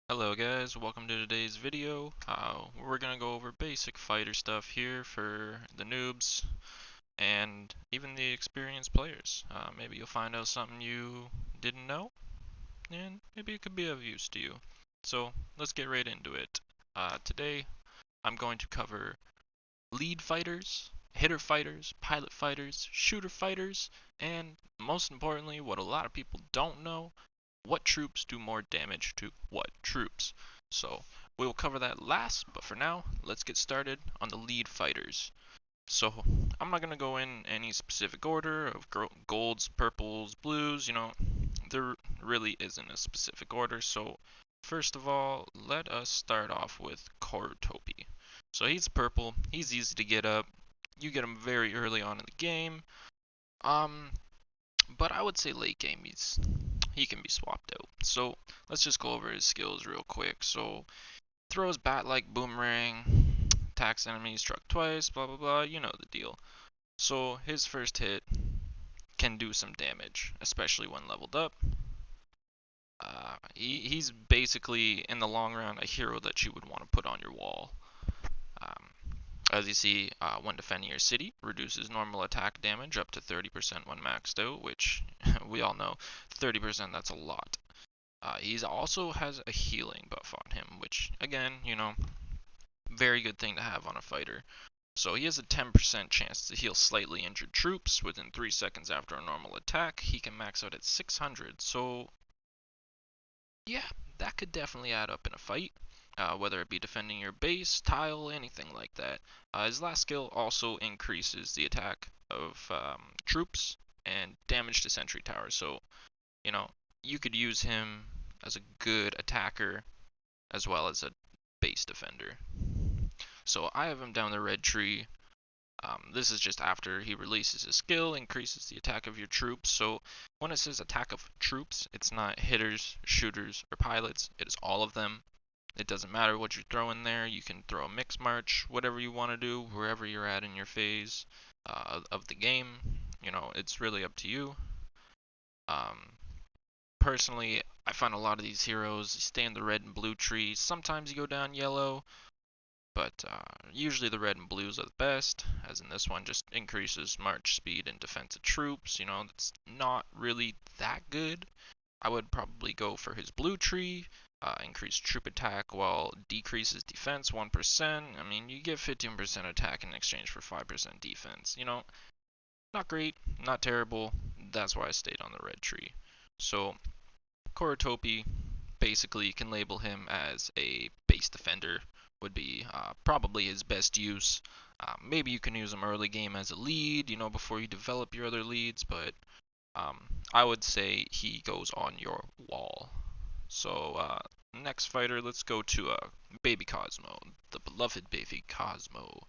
Hello guys, welcome to today's video. We're gonna go over basic fighter stuff here for the noobs and even the experienced players. Maybe you'll find out something you didn't know, and maybe it could be of use to you. So let's get right into it. Today I'm going to cover lead fighters, hitter fighters, pilot fighters, shooter fighters, and most importantly, what a lot of people don't know, what troops do more damage to what troops. So we'll cover that last, but for now, let's get started on the lead fighters. So I'm not going to go in any specific order of golds, purples, blues, there really isn't a specific order. So first of all, let us start off with Coretopi. So he's purple, he's easy to get up. You get him very early on in the game. Um, but I would say late game he can be swapped out. So let's just go over his skills real quick. So throws bat like boomerang, attacks enemies, struck twice, blah blah blah. You know the deal. So his first hit can do some damage, especially when leveled up. He's basically in the long run a hero that you would want to put on your wall. Um, as you see, when defending your city, reduces normal attack damage up to 30% when maxed out, which we all know 30%, that's a lot. He also has a healing buff on him, which, again, very good thing to have on a fighter. So he has a 10% chance to heal slightly injured troops within 3 seconds after a normal attack. He can max out at 600, so yeah, that could definitely add up in a fight. Whether it be defending your base, tile, anything like that. His last skill also increases the attack of troops and damage to sentry towers. So, you know, you could use him as a good attacker as well as a base defender. So I have him down the red tree. This is just after he releases his skill, increases the attack of your troops. So when it says attack of troops, it's not hitters, shooters, or pilots. It is all of them. It doesn't matter what you throw in there. You can throw a mix march, whatever you want to do, wherever you're at in your phase of the game. It's really up to you. Um, Personally, I find a lot of these heroes stay in the red and blue tree. Sometimes you go down yellow, but usually the red and blues are the best, as in this one just increases march speed and defensive troops. That's not really that good. I would probably go for his blue tree, increase troop attack while decreases defense 1%. I mean, you get 15% attack in exchange for 5% defense. Not great, not terrible. That's why I stayed on the red tree. So, Coretopi, basically you can label him as a base defender, would be probably his best use. Maybe you can use him early game as a lead, before you develop your other leads, but I would say he goes on your wall. So next fighter, let's go to Baby Cosmo, the beloved Baby Cosmo.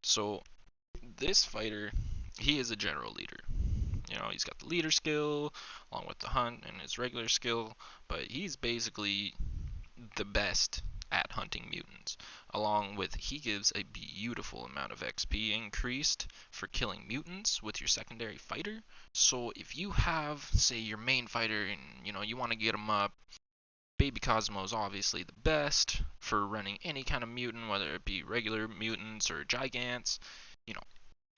So this fighter, he is a general leader. He's got the leader skill along with the hunt and his regular skill, but he's basically the best at hunting mutants. Along with, he gives a beautiful amount of XP increased for killing mutants with your secondary fighter. So if you have, say, your main fighter and you want to get him up, Baby Cosmo is obviously the best for running any kind of mutant, whether it be regular mutants or gigants. You know,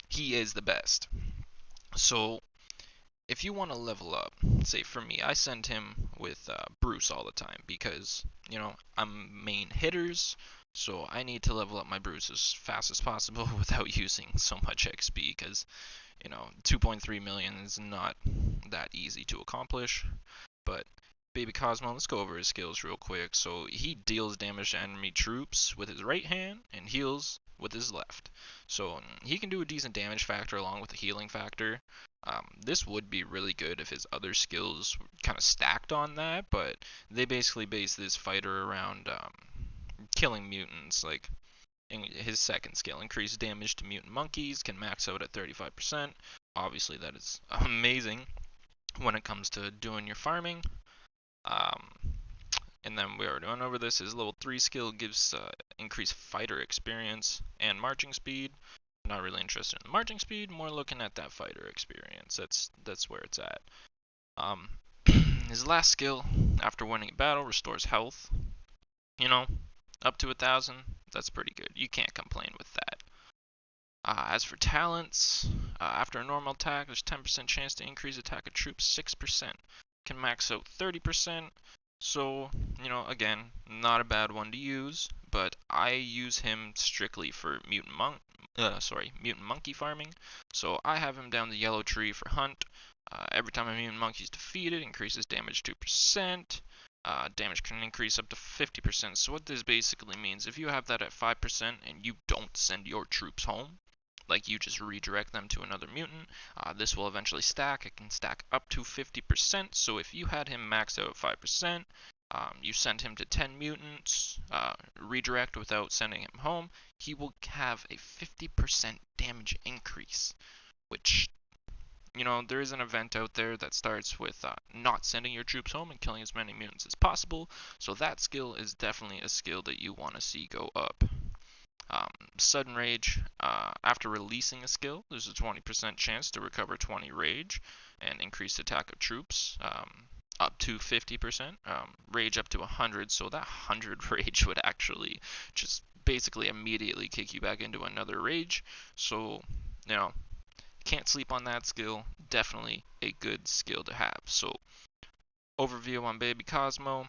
he is the best. So if you want to level up, say for me, I send him with Bruce all the time because, I'm main hitters, so I need to level up my Bruce as fast as possible without using so much XP because, 2.3 million is not that easy to accomplish. But Baby Cosmo, let's go over his skills real quick. So he deals damage to enemy troops with his right hand and heals with his left. So he can do a decent damage factor along with the healing factor. This would be really good if his other skills kind of stacked on that, but they basically base this fighter around killing mutants. Like in his second skill, increased damage to mutant monkeys, can max out at 35%. Obviously, that is amazing when it comes to doing your farming. Um, and then we already went over this. His level 3 skill gives increased fighter experience and marching speed. Not really interested in the marching speed, more looking at that fighter experience. That's where it's at. Um, his last skill, after winning a battle, restores health. You know, up to 1,000, that's pretty good. You can't complain with that. As for talents, after a normal attack, there's 10% chance to increase attack of troops 6%. Can max out 30%. So, again, not a bad one to use, but I use him strictly for mutant monkey farming. So I have him down the yellow tree for hunt. Every time a mutant monkey is defeated, increases damage 2%. Damage can increase up to 50%. So what this basically means, if you have that at 5% and you don't send your troops home, like you just redirect them to another mutant, this will eventually stack. It can stack up to 50%. So if you had him maxed out at 5%, you send him to 10 mutants, redirect without sending him home, he will have a 50% damage increase, which, there is an event out there that starts with not sending your troops home and killing as many mutants as possible, so that skill is definitely a skill that you want to see go up. Sudden Rage, after releasing a skill, there's a 20% chance to recover 20 Rage and increase attack of troops up to 50%. Rage up to 100, so that 100 Rage would actually just basically immediately kick you back into another Rage. So, can't sleep on that skill. Definitely a good skill to have. So, overview on Baby Cosmo.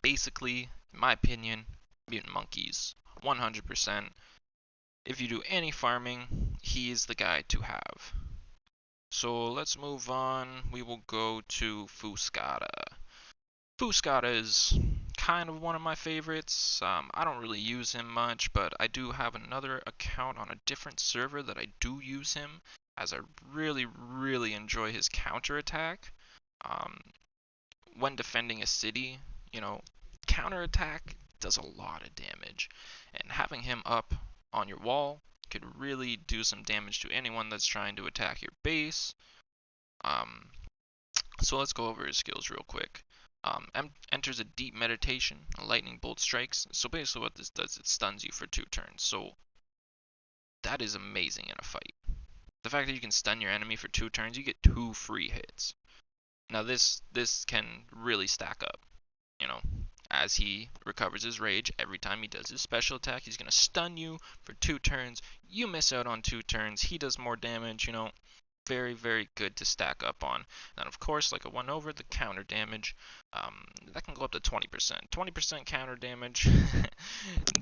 Basically, in my opinion, mutant monkeys 100%. If you do any farming, he is the guy to have. So let's move on. We will go to Fusca. Fusca is kind of one of my favorites. I don't really use him much, but I do have another account on a different server that I do use him, as I really, really enjoy his counterattack. Um, when defending a city, counterattack does a lot of damage, and having him up on your wall could really do some damage to anyone that's trying to attack your base. So let's go over his skills real quick. Enters a deep meditation, a lightning bolt strikes. So basically what this does, it stuns you for 2 turns. So that is amazing in a fight. The fact that you can stun your enemy for 2 turns, you get 2 free hits. Now this can really stack up, as he recovers his rage. Every time he does his special attack, he's going to stun you for 2 turns. You miss out on 2 turns. He does more damage, very, very good to stack up on. And of course, like I went over, the counter damage, that can go up to 20%. 20% counter damage.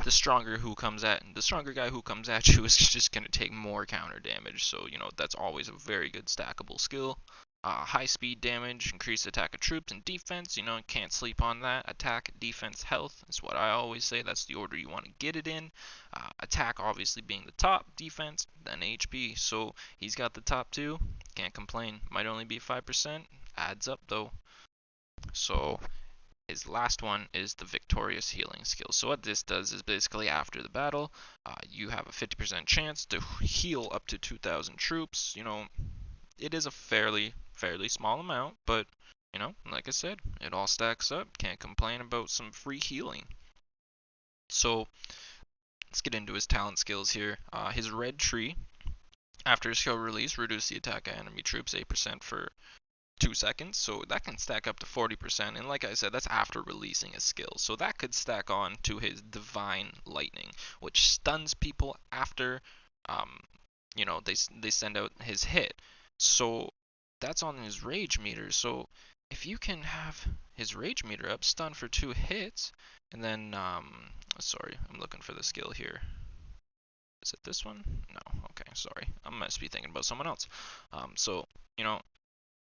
The stronger guy who comes at you is just going to take more counter damage. So, that's always a very good stackable skill. High speed damage, increased attack of troops and defense. Can't sleep on that. Attack, defense, health is what I always say. That's the order you want to get it in. Attack obviously being the top, defense, then HP. So he's got the top 2. Can't complain. Might only be 5%. Adds up though. So his last one is the victorious healing skill. So what this does is basically after the battle, you have a 50% chance to heal up to 2,000 troops. It is a fairly small amount, but like I said, it all stacks up. Can't complain about some free healing. So let's get into his talent skills here. His red tree, after his skill release, reduce the attack of enemy troops 8% for 2 seconds, so that can stack up to 40%, and like I said, that's after releasing a skill, so that could stack on to his divine lightning, which stuns people after they send out his hit. So that's on his rage meter. So if you can have his rage meter up, stun for 2 hits, and then sorry, I'm looking for the skill here. Is it this one? No. Okay, sorry. I must be thinking about someone else. So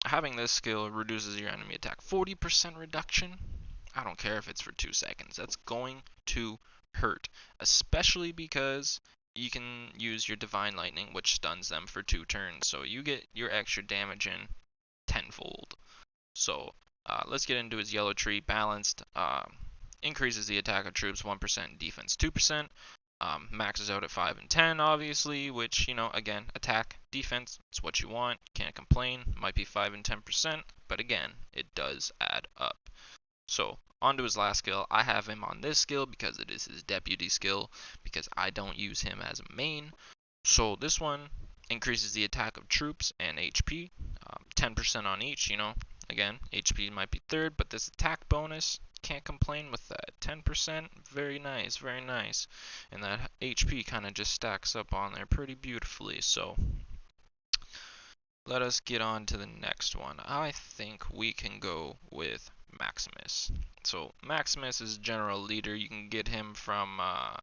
having this skill reduces your enemy attack 40% reduction. I don't care if it's for 2 seconds. That's going to hurt, especially because you can use your Divine Lightning, which stuns them for 2 turns. So you get your extra damage in tenfold. So let's get into his yellow tree. Balanced. Increases the attack of troops 1%, defense 2%. Maxes out at 5 and 10, obviously, which, again, attack, defense, it's what you want. Can't complain. Might be 5 and 10%, but again, it does add up. So, on to his last skill. I have him on this skill because it is his deputy skill, because I don't use him as a main. So, this one increases the attack of troops and HP, 10% on each, Again, HP might be third, but this attack bonus can't complain with that. 10%, very nice, very nice. And that HP kind of just stacks up on there pretty beautifully. So let us get on to the next one. I think we can go with Maximus. So Maximus is general leader. You can get him from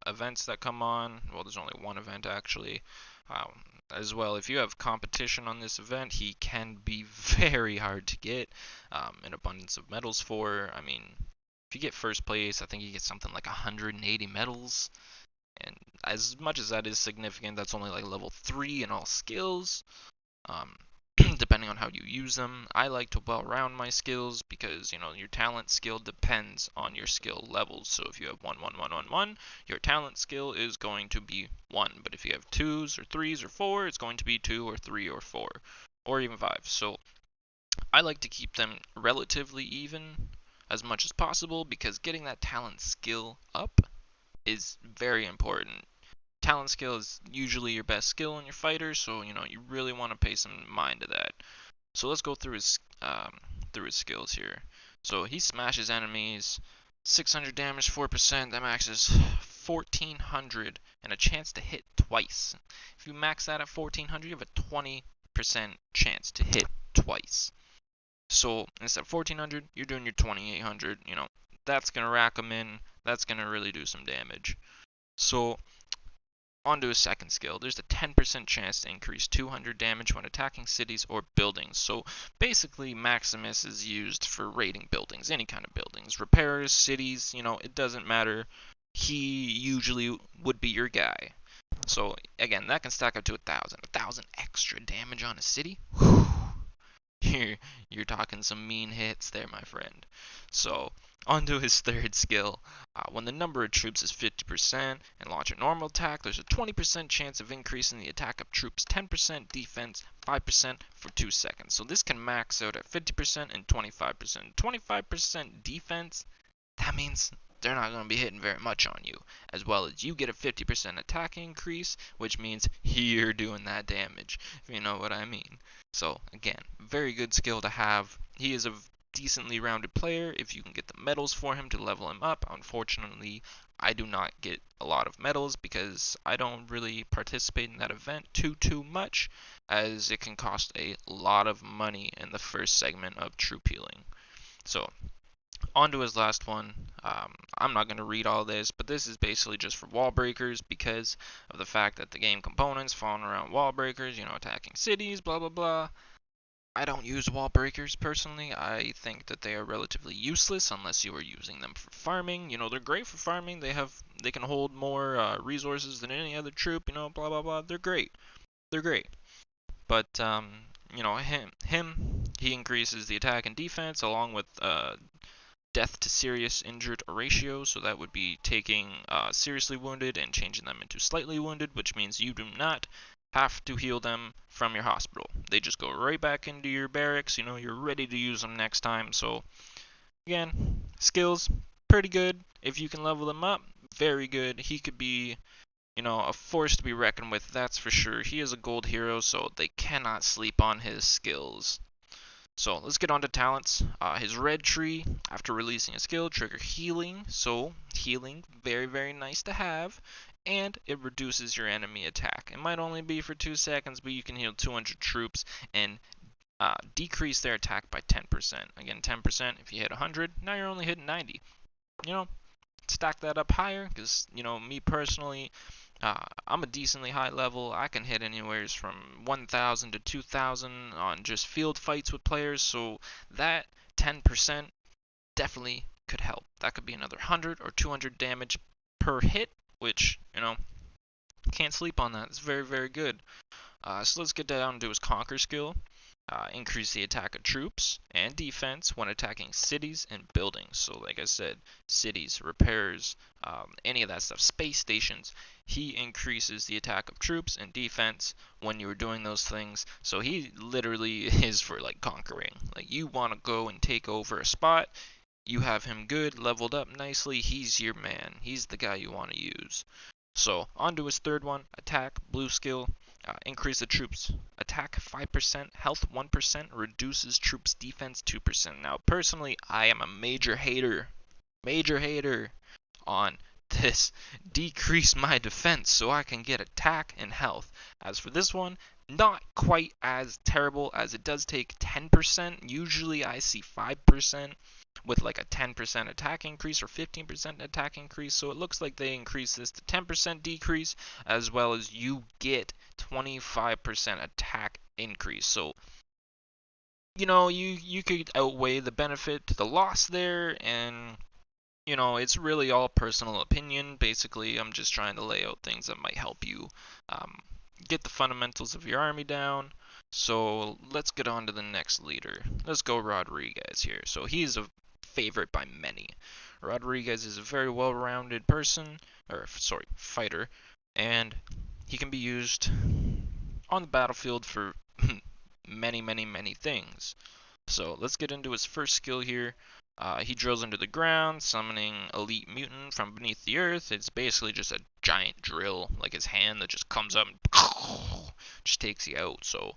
events that come on. Well, there's only one event actually. As well, if you have competition on this event, he can be very hard to get. An abundance of medals for. I mean, if you get first place, I think you get something like 180 medals. And as much as that is significant, that's only like level 3 in all skills. Depending on how you use them. I like to well round my skills because your talent skill depends on your skill levels. So if you have 1 1 1 1 1, your talent skill is going to be 1. But if you have 2s or 3s or 4, it's going to be 2 or 3 or 4 or even 5. So I like to keep them relatively even as much as possible because getting that talent skill up is very important. Talent skill is usually your best skill in your fighter, so you really want to pay some mind to that. So let's go through his skills here. So he smashes enemies, 600 damage, 4%. That max is 1400 and a chance to hit twice. If you max that at 1400, you have a 20% chance to hit twice. So instead of 1400, you're doing your 2800. That's gonna rack them in. That's gonna really do some damage. So onto his second skill, there's a 10% chance to increase 200 damage when attacking cities or buildings. So basically Maximus is used for raiding buildings, any kind of buildings. Repairs, cities, it doesn't matter. He usually would be your guy. So again, that can stack up to 1,000. 1,000 extra damage on a city? Whew. You're talking some mean hits there, my friend. So onto his third skill. When the number of troops is 50% and launch a normal attack, there's a 20% chance of increasing the attack of troops, 10% defense, 5% for 2 seconds. So this can max out at 50% and 25%. 25% defense, that means they're not going to be hitting very much on you. As well as you get a 50% attack increase, which means you're doing that damage, if you know what I mean. So again, very good skill to have. He is a decently rounded player if you can get the medals for him to level him up. Unfortunately, I do not get a lot of medals because I don't really participate in that event too much, as it can cost a lot of money in the first segment of troop healing. So on to his last one. I'm not going to read all this, but this is basically just for wall breakers because of the fact that the game components falling around wall breakers, attacking cities, blah blah blah. I don't use wall breakers personally. I think that they are relatively useless unless you are using them for farming. They're great for farming. They can hold more resources than any other troop. Blah blah blah. They're great. They're great. But he increases the attack and defense along with death to serious injured ratio. So that would be taking seriously wounded and changing them into slightly wounded, which means you do not have to heal them from your hospital. They just go right back into your barracks. You're ready to use them next time. So again, skills pretty good. If you can level them up, very good. He could be a force to be reckoned with, that's for sure. He is a gold hero, so they cannot sleep on his skills. So let's get on to talents. His red tree, after releasing a skill, trigger healing. So healing, very, very nice to have. And it reduces your enemy attack. It might only be for 2 seconds, but you can heal 200 troops and decrease their attack by 10%. Again, 10%, if you hit 100, now you're only hitting 90. Stack that up higher, because, me personally, I'm a decently high level. I can hit anywhere from 1,000 to 2,000 on just field fights with players, so that 10% definitely could help. That could be another 100 or 200 damage per hit, which, can't sleep on that. It's very, very good. So let's get down to his Conquer skill. Increase the attack of troops and defense when attacking cities and buildings. So like I said, cities, repairs, any of that stuff, space stations. He increases the attack of troops and defense when you are doing those things. So he literally is for like conquering. Like you want to go and take over a spot, you have him good, leveled up nicely, he's your man. He's the guy you want to use. So on to his third one, attack, blue skill. Increase the troops attack 5%, health 1%, reduces troops defense 2%. Now, personally, I am a major hater Major hater on this. Decrease my defense so I can get attack and health. As for this one, not quite as terrible as it does take 10%. Usually I see 5% with like a 10% attack increase or 15% attack increase. So it looks like they increase this to 10% decrease, as well as you get 25% attack increase. So you could outweigh the benefit to the loss there, and it's really all personal opinion. Basically, I'm just trying to lay out things that might help you um, get the fundamentals of your army down. So let's get on to the next leader. Let's go Rodriguez here. So he's a favorite by many. Rodriguez is a very well-rounded person, or sorry, fighter, and he can be used on the battlefield for many, many, many things. So let's get into his first skill here. He drills into the ground, summoning Elite Mutant from beneath the earth. It's basically just a giant drill, like his hand that just comes up and just takes you out. So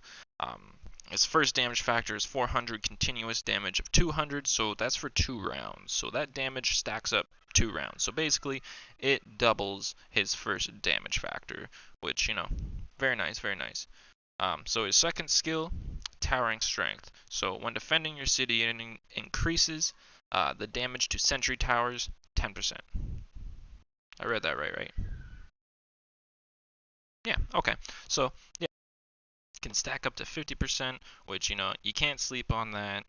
his first damage factor is 400 continuous damage of 200, so that's for 2 rounds. So that damage stacks up 2 rounds. So basically, it doubles his first damage factor, which, very nice, very nice. So his second skill, Towering Strength. So when defending your city, it increases the damage to sentry towers 10%. I read that right? Yeah, okay. So, yeah, it can stack up to 50%, which, you can't sleep on that.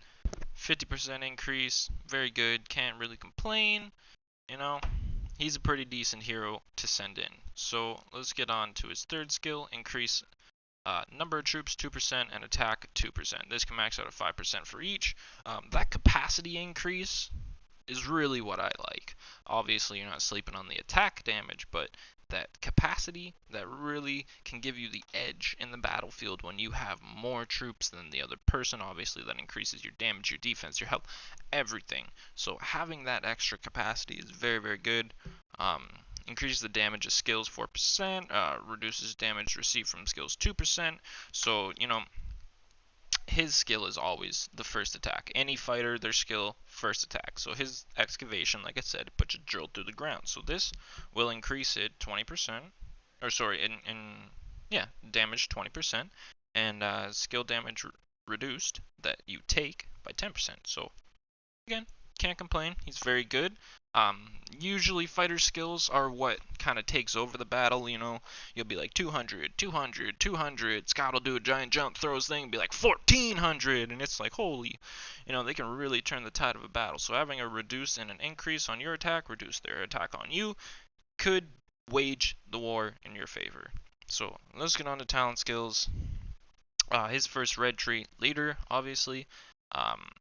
50% increase, very good, can't really complain. He's a pretty decent hero to send in. So let's get on to his third skill, increase number of troops 2% and attack 2%. This can max out at 5% for each. That capacity increase is really what I like. Obviously, you're not sleeping on the attack damage, but that capacity that really can give you the edge in the battlefield when you have more troops than the other person. Obviously, that increases your damage, your defense, your health, everything. So having that extra capacity is very, very good. Increases the damage of skills 4%, reduces damage received from skills 2%. So, his skill is always the first attack. Any fighter, their skill, first attack. So his excavation, like I said, puts a drill through the ground. So this will increase it 20%, or sorry, damage 20%, and skill damage reduced that you take by 10%. So again, can't complain. He's very good. Usually fighter skills are what kind of takes over the battle. You'll be like 200, 200, 200. Scott will do a giant jump, throw his thing, and be like 1400, and it's like, holy, they can really turn the tide of a battle. So having a reduce and an increase on your attack, reduce their attack on you, could wage the war in your favor. So let's get on to talent skills. His first red tree, leader, obviously.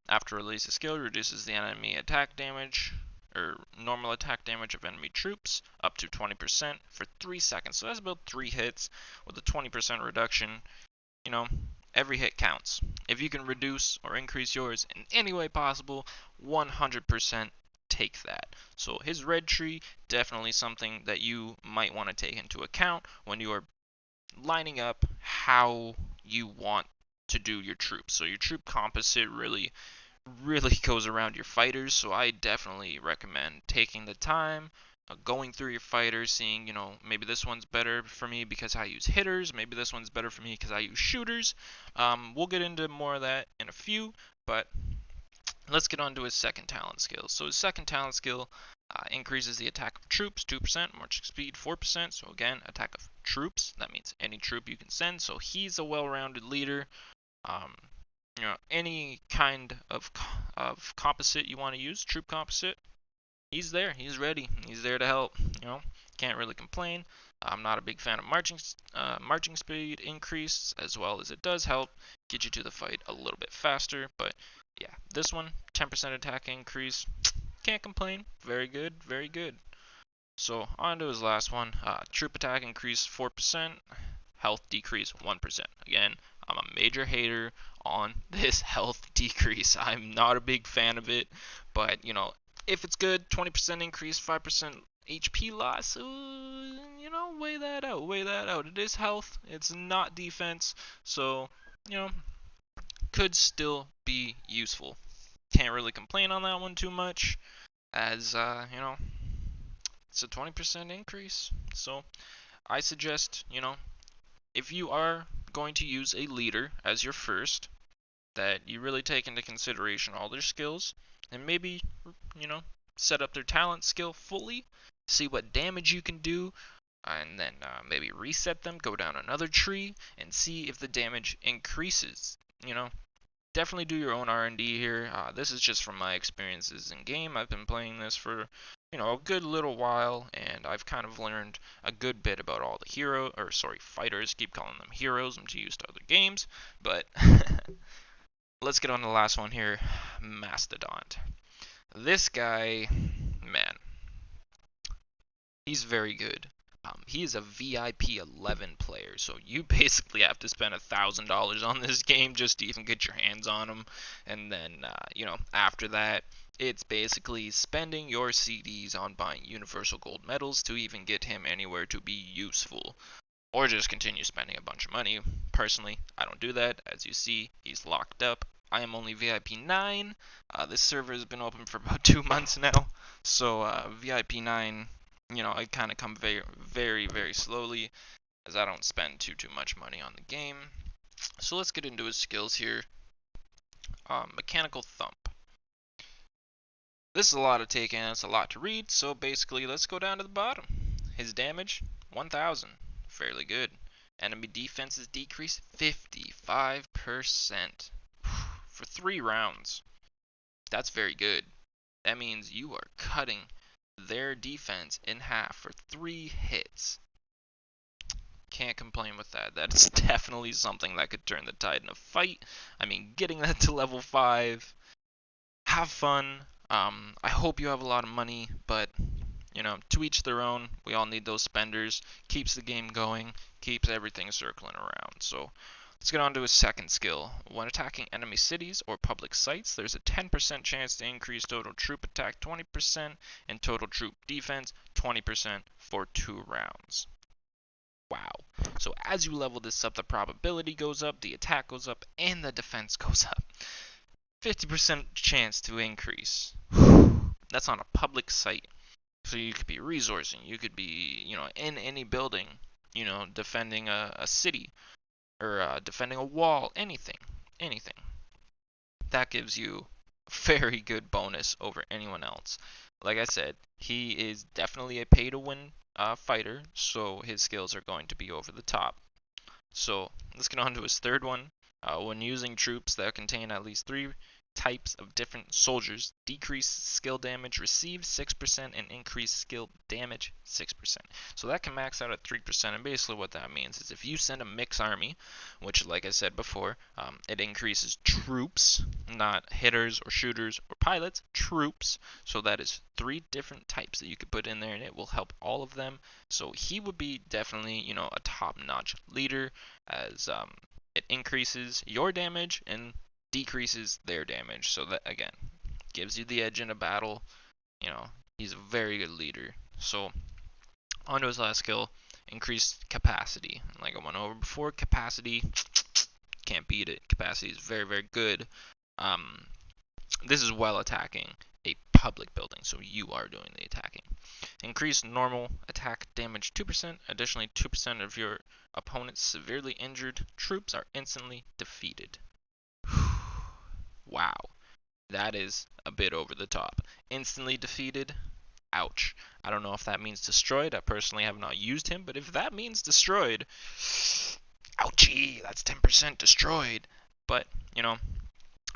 After release a skill, reduces the enemy attack damage or normal attack damage of enemy troops up to 20% for 3 seconds. So that's about 3 hits with a 20% reduction. Every hit counts. If you can reduce or increase yours in any way possible, 100% take that. So his red tree, definitely something that you might want to take into account when you are lining up how you want to do your troops. So your troop composite really goes around your fighters, so I definitely recommend taking the time, going through your fighters, seeing, maybe this one's better for me because I use hitters, maybe this one's better for me because I use shooters. We'll get into more of that in a few, but let's get on to his second talent skill. So his second talent skill increases the attack of troops 2%, marching speed 4%. So again, attack of troops, that means any troop you can send. So he's a well-rounded leader. Any kind of composite you want to use, troop composite, he's there, he's ready, he's there to help. Can't really complain. I'm not a big fan of marching speed increase, as well as it does help get you to the fight a little bit faster. But yeah, this one, 10% attack increase, can't complain. Very good, very good. So on to his last one, troop attack increase 4%, health decrease 1%. Again, I'm a major hater on this health decrease. I'm not a big fan of it, but if it's good, 20% increase, 5% HP loss, weigh that out. It is health, it's not defense, so could still be useful. Can't really complain on that one too much. as it's a 20% increase. So I suggest, if you are going to use a leader as your first, that you really take into consideration all their skills and maybe, you know, set up their talent skill fully, see what damage you can do, and then maybe reset them, go down another tree, and see if the damage increases. Definitely do your own R&D here. This is just from my experiences in game. I've been playing this for a good little while, and I've kind of learned a good bit about all the fighters. Keep calling them heroes. I'm too used to other games, but let's get on to the last one here, Mastodon. This guy, man, he's very good. He is a VIP 11 player, so you basically have to spend $1,000 on this game just to even get your hands on him. And then, after that, it's basically spending your CDs on buying Universal Gold medals to even get him anywhere to be useful. Or just continue spending a bunch of money. Personally, I don't do that. As you see, he's locked up. I am only VIP 9. This server has been open for about 2 months now. So VIP 9, I kind of come very, very, very slowly as I don't spend too much money on the game. So let's get into his skills here. Mechanical Thump. This is a lot to take in, it's a lot to read, so basically let's go down to the bottom. His damage, 1000. Fairly good. Enemy defenses decrease 55% for 3 rounds. That's very good. That means you are cutting their defense in half for 3 hits. Can't complain with that. That's definitely something that could turn the tide in a fight. I mean, getting that to level 5, have fun. I hope you have a lot of money, but to each their own. We all need those spenders. Keeps the game going, keeps everything circling around. So let's get on to his second skill. When attacking enemy cities or public sites, there's a 10% chance to increase total troop attack 20% and total troop defense 20% for 2 rounds. Wow. So as you level this up, the probability goes up, the attack goes up, and the defense goes up. 50% chance to increase. That's on a public site. So you could be resourcing, you could be, in any building, defending a city or defending a wall, anything. That gives you a very good bonus over anyone else. Like I said, he is definitely a pay-to-win fighter, so his skills are going to be over the top. So let's get on to his third one. When using troops that contain at least 3 types of different soldiers, decrease skill damage received 6% and increase skill damage 6%. So that can max out at 3%, and basically what that means is if you send a mixed army, which like I said before, it increases troops, not hitters or shooters or pilots, troops. So that is 3 different types that you could put in there and it will help all of them. So he would be definitely, a top-notch leader as it increases your damage and decreases their damage. So that, again, gives you the edge in a battle. He's a very good leader. So on to his last skill, increased capacity. Like I went over before, capacity, can't beat it. Capacity is very, very good. This is while attacking a public building, so you are doing the attacking. Increase normal attack damage 2%. Additionally, 2% of your opponent's severely injured troops are instantly defeated. Wow, that is a bit over the top. Instantly defeated, ouch. I don't know if that means destroyed. I personally have not used him, but if that means destroyed, ouchie, that's 10% destroyed. But,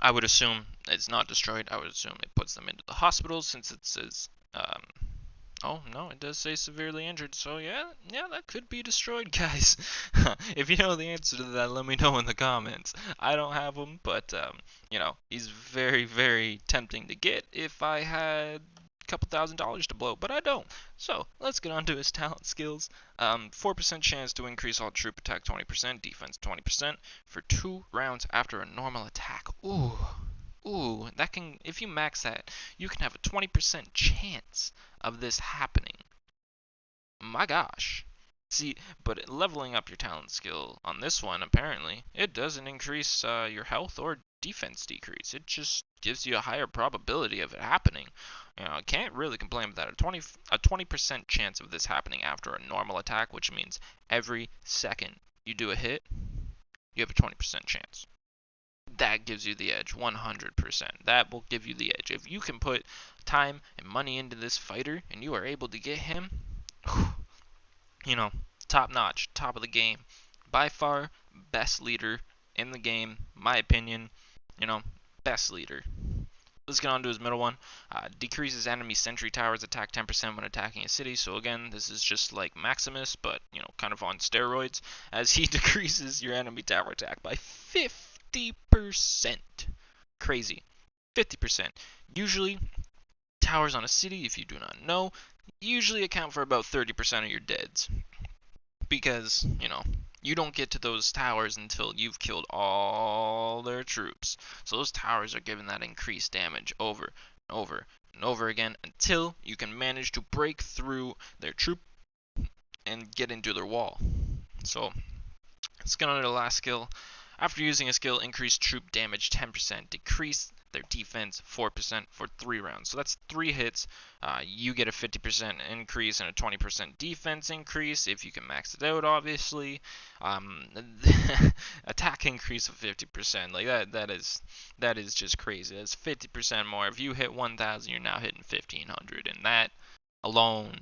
I would assume it's not destroyed. I would assume it puts them into the hospital since it says, oh, no, it does say severely injured. So, yeah, that could be destroyed, guys. If you know the answer to that, let me know in the comments. I don't have him, but, he's very, very tempting to get if I had a couple $1,000s to blow, but I don't. So, let's get on to his talent skills. 4% chance to increase all troop attack 20%, defense 20% for 2 rounds after a normal attack. Ooh, that can, if you max that, you can have a 20% chance of this happening. My gosh. See, but leveling up your talent skill on this one, apparently, it doesn't increase your health or defense decrease. It just gives you a higher probability of it happening. You know, I can't really complain with that. A 20% chance of this happening after a normal attack, which means every second you do a hit, you have a 20% chance. That gives you the edge 100%. That will give you the edge. If you can put time and money into this fighter and you are able to get him, you know, top notch, top of the game. By far, best leader in the game, my opinion. You know, best leader. Let's get on to his middle one. Decreases enemy sentry towers attack 10% when attacking a city. So again, this is just like Maximus, but you know, kind of on steroids, as he decreases your enemy tower attack by 50%. Crazy. 50%. Usually, towers on a city, if you do not know, usually account for about 30% of your deads. Because, you know, you don't get to those towers until you've killed all their troops. So those towers are giving that increased damage over and over and over again until you can manage to break through their troop and get into their wall. So let's get on to the last skill. After using a skill, increase troop damage 10%, decrease their defense 4% for 3 rounds. So that's 3 hits. You get a 50% increase and a 20% defense increase if you can max it out, obviously. Attack increase of 50%. Like that is just crazy. That's 50% more. If you hit 1,000, you're now hitting 1,500, and that alone,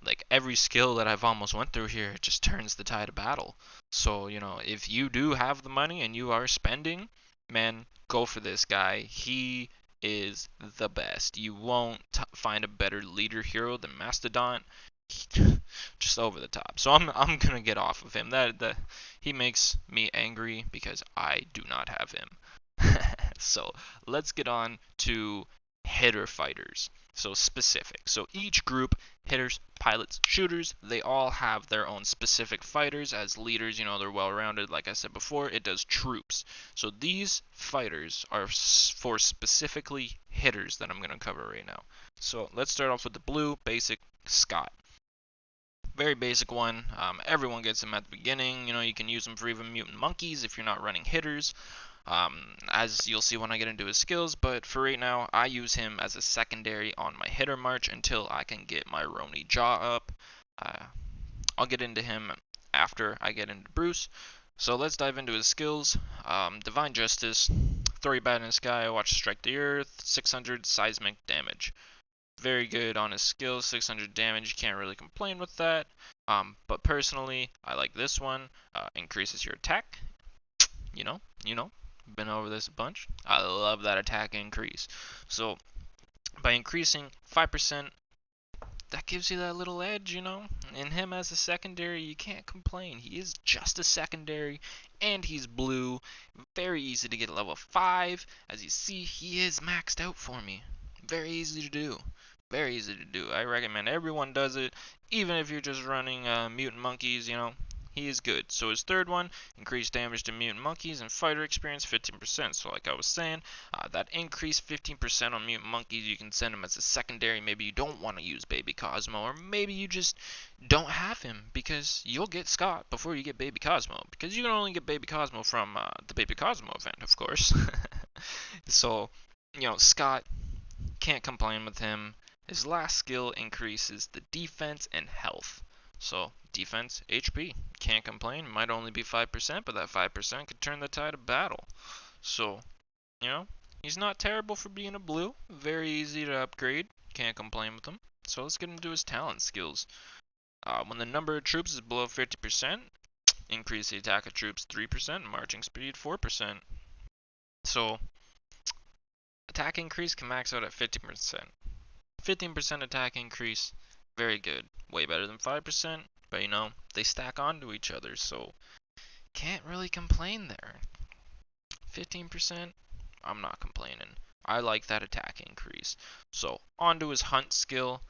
like every skill that I've almost went through here, it just turns the tide of battle. So, you know, if you do have the money and you are spending, man, go for this guy. He is the best. You won't find a better leader hero than Mastodon. Just over the top. So I'm gonna get off of him. That he makes me angry because I do not have him. So let's get on to hitter fighters. So specific. So each group, hitters, pilots, shooters, they all have their own specific fighters. As leaders, you know, they're well rounded. Like I said before, it does troops. So these fighters are for specifically hitters that I'm going to cover right now. So let's start off with the blue, basic Scott. Very basic one. Everyone gets them at the beginning. You know, you can use them for even mutant monkeys if you're not running hitters. As you'll see when I get into his skills, but for right now, I use him as a secondary on my hitter march until I can get my Ronin Jaw up. I'll get into him after I get into Bruce. So let's dive into his skills. Divine Justice, throw your bat in the sky, watch strike the earth, 600 seismic damage. Very good on his skills, 600 damage, can't really complain with that. But personally, I like this one. Increases your attack. You know, been over this a bunch. I love that attack increase. So by increasing 5%, that gives you that little edge, you know. And him as a secondary, you can't complain. He is just a secondary, and he's blue. Very easy to get level 5. As you see, he is maxed out for me. Very easy to do. Very easy to do. I recommend everyone does it, even if you're just running mutant monkeys, you know. He is good. So his third one, increased damage to mutant monkeys and fighter experience 15%. So like I was saying, that increased 15% on mutant monkeys, you can send him as a secondary. Maybe you don't want to use Baby Cosmo, or maybe you just don't have him because you'll get Scott before you get Baby Cosmo. Because you can only get Baby Cosmo from the Baby Cosmo event, of course. So, you know, Scott, can't complain with him. His last skill increases the defense and health. So, defense, HP, can't complain. Might only be 5%, but that 5% could turn the tide of battle. So, you know, he's not terrible for being a blue. Very easy to upgrade. Can't complain with him. So let's get into his talent skills. When the number of troops is below 50%, increase the attack of troops 3%, marching speed 4%. So, attack increase can max out at 50%. 15% attack increase, very good. Way better than 5%, but you know, they stack onto each other, so can't really complain there. 15%, I'm not complaining. I like that attack increase. So, onto his hunt skill.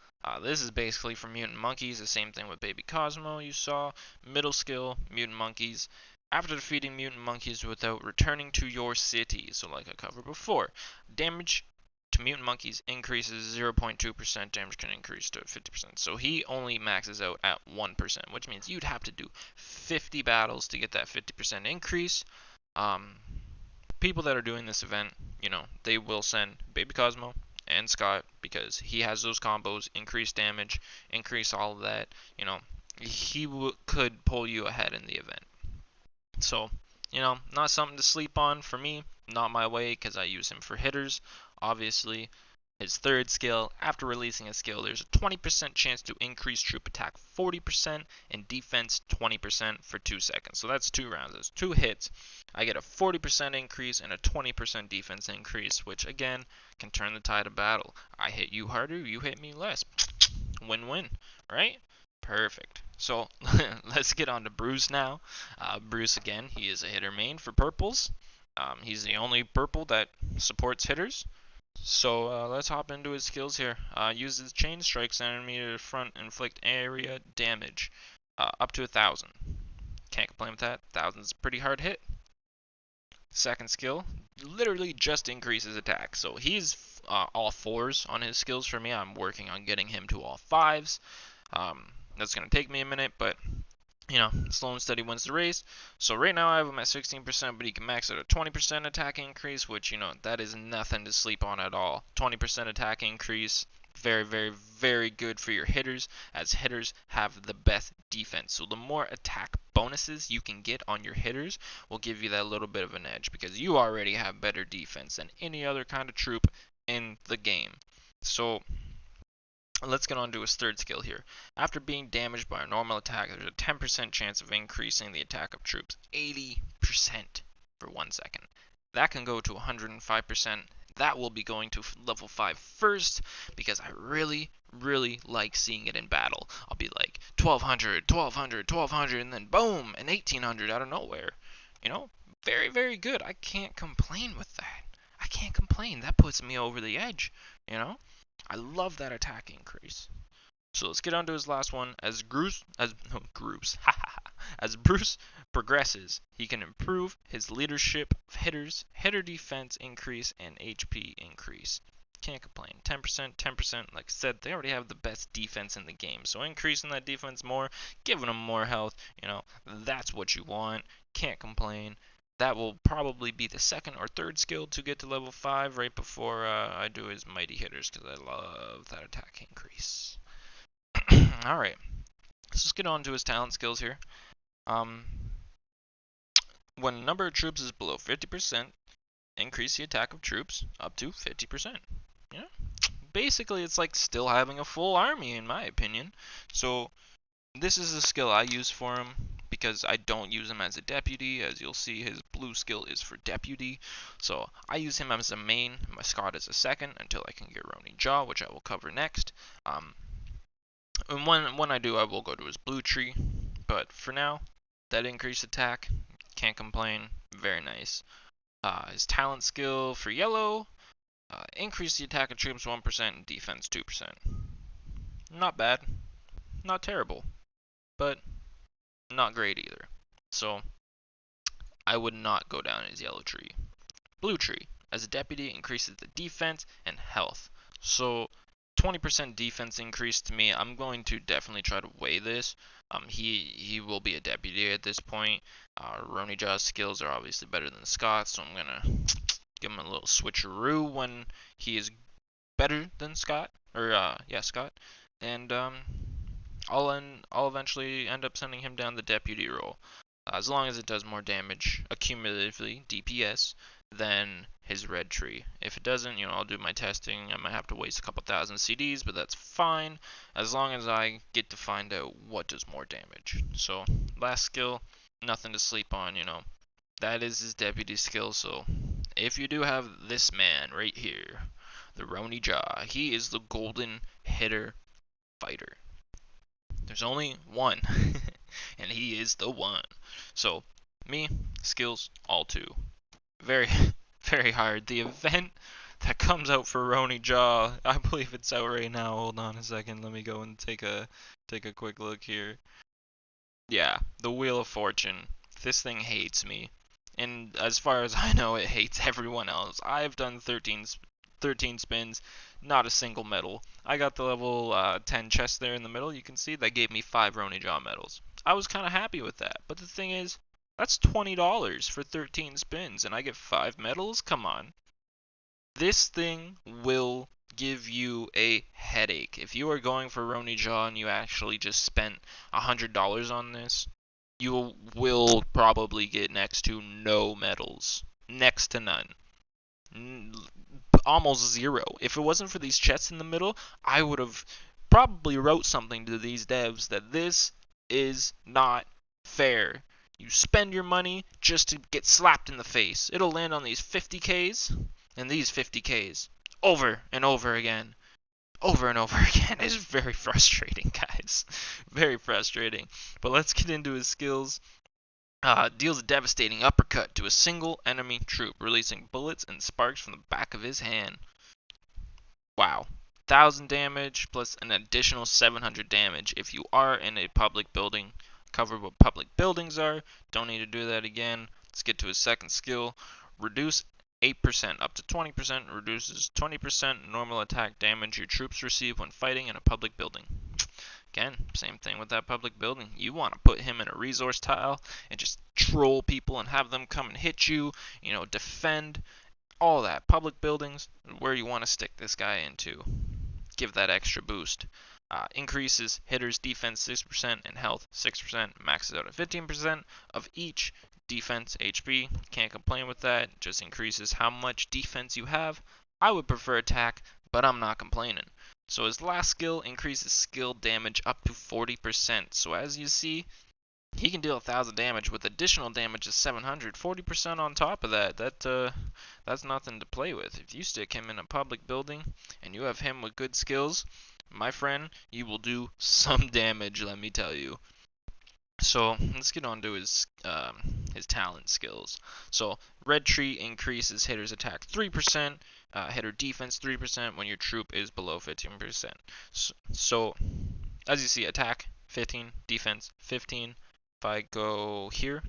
This is basically for mutant monkeys, the same thing with Baby Cosmo you saw. Middle skill, mutant monkeys. After defeating mutant monkeys without returning to your city, so like I covered before, damage to mutant monkeys increases 0.2%, damage can increase to 50%. So he only maxes out at 1%, which means you'd have to do 50 battles to get that 50% increase. People that are doing this event, they will send Baby Cosmo and Scott because he has those combos, increase damage, increase all of that. He could pull you ahead in the event. So, not something to sleep on for me. Not my way because I use him for hitters. Obviously, his third skill, after releasing a skill, there's a 20% chance to increase troop attack 40% and defense 20% for 2 seconds. So that's 2 rounds. That's 2 hits. I get a 40% increase and a 20% defense increase, which again can turn the tide of battle. I hit you harder, you hit me less. Win-win, right? Perfect. So let's get on to Bruce now. Bruce, again, he is a hitter main for purples. He's the only purple that supports hitters. So let's hop into his skills here. Uses chain strikes enemy to the front, inflict area damage up to 1,000. Can't complain with that. 1,000's a pretty hard hit. Second skill, literally just increases attack. So he's all 4s on his skills for me. I'm working on getting him to all 5s. That's going to take me a minute, but slow and steady wins the race. So right now I have him at 16%, but he can max out a 20% attack increase, which, that is nothing to sleep on at all. 20% attack increase, very, very, very good for your hitters, as hitters have the best defense. So the more attack bonuses you can get on your hitters will give you that little bit of an edge, because you already have better defense than any other kind of troop in the game. So let's get on to his third skill here. After being damaged by a normal attack, there's a 10% chance of increasing the attack of troops 80% for 1 second. That can go to 105%. That will be going to level 5 first, because I really, really like seeing it in battle. I'll be like 1200, 1200, 1200, and then boom, an 1800 out of nowhere. Very, very good. I can't complain with that. I can't complain. That puts me over the edge, I love that attack increase. So let's get on to his last one. As Bruce progresses, he can improve his leadership of hitters, hitter defense increase, and HP increase. Can't complain. 10%, 10%. Like I said, they already have the best defense in the game. So increasing that defense more, giving them more health, that's what you want. Can't complain. That will probably be the second or third skill to get to level 5 right before I do his mighty hitters, because I love that attack increase. Alright, let's get on to his talent skills here. When a number of troops is below 50%, increase the attack of troops up to 50%. Basically it's like still having a full army in my opinion. So this is the skill I use for him, because I don't use him as a deputy. As you'll see, his blue skill is for deputy. So I use him as a main, my Scott as a second, until I can get Ronin Jaw, which I will cover next. And when I do, I will go to his blue tree. But for now, that increased attack, can't complain, very nice. His talent skill for yellow, increase the attack of troops 1% and defense 2%. Not bad, not terrible, but not great either. So I would not go down his yellow tree. Blue tree, as a deputy, increases the defense and health. So 20% defense increase to me. I'm going to definitely try to weigh this. He will be a deputy at this point. Ronin Jaw's skills are obviously better than Scott's, so I'm gonna give him a little switcheroo when he is better than Scott, or Scott, and I'll eventually end up sending him down the deputy role, as long as it does more damage accumulatively, DPS, than his red tree. If it doesn't, I'll do my testing. I might have to waste a couple thousand CDs, but that's fine, as long as I get to find out what does more damage. So last skill, nothing to sleep on, that is his deputy skill. So if you do have this man right here, the Ronin Jaw, he is the golden hitter fighter. There's only one, and he is the one. So me, skills, all 2. Very, very hard. The event that comes out for Ronin Jaw, I believe it's out right now. Hold on a second. Let me go and take a quick look here. Yeah, the Wheel of Fortune. This thing hates me. And as far as I know, it hates everyone else. I've done 13 13 spins, not a single medal. I got the level 10 chest there in the middle. You can see that gave me 5 Ronin Jaw medals. I was kind of happy with that. But the thing is, that's $20 for 13 spins, and I get 5 medals? Come on. This thing will give you a headache. If you are going for Ronin Jaw and you actually just spent $100 on this, you will probably get next to no medals. Next to none. Almost zero. If it wasn't for these chests in the middle, I would have probably wrote something to these devs that this is not fair. You spend your money just to get slapped in the face. It'll land on these 50Ks and these 50Ks over and over again. Over and over again. It's very frustrating, guys. Very frustrating. But let's get into his skills. Deals a devastating uppercut to a single enemy troop, releasing bullets and sparks from the back of his hand. Wow. 1,000 damage plus an additional 700 damage if you are in a public building. Covered what public buildings are. Don't need to do that again. Let's get to his second skill. Reduce 8% up to 20%. Reduces 20% normal attack damage your troops receive when fighting in a public building. Again, same thing with that public building. You want to put him in a resource tile and just troll people and have them come and hit you, defend, all that. Public buildings, where you want to stick this guy into. Give that extra boost. Increases hitters' defense 6% and health 6%. Maxes out at 15% of each defense HP. Can't complain with that. Just increases how much defense you have. I would prefer attack, but I'm not complaining. So his last skill increases skill damage up to 40%. So as you see, he can deal 1,000 damage with additional damage of 700. 40% on top of that. That's nothing to play with. If you stick him in a public building and you have him with good skills, my friend, you will do some damage, let me tell you. So let's get on to his talent skills. So Red Tree increases hitter's attack 3%, hitter defense 3% when your troop is below 15%. So as you see, attack 15, defense 15. If I go here,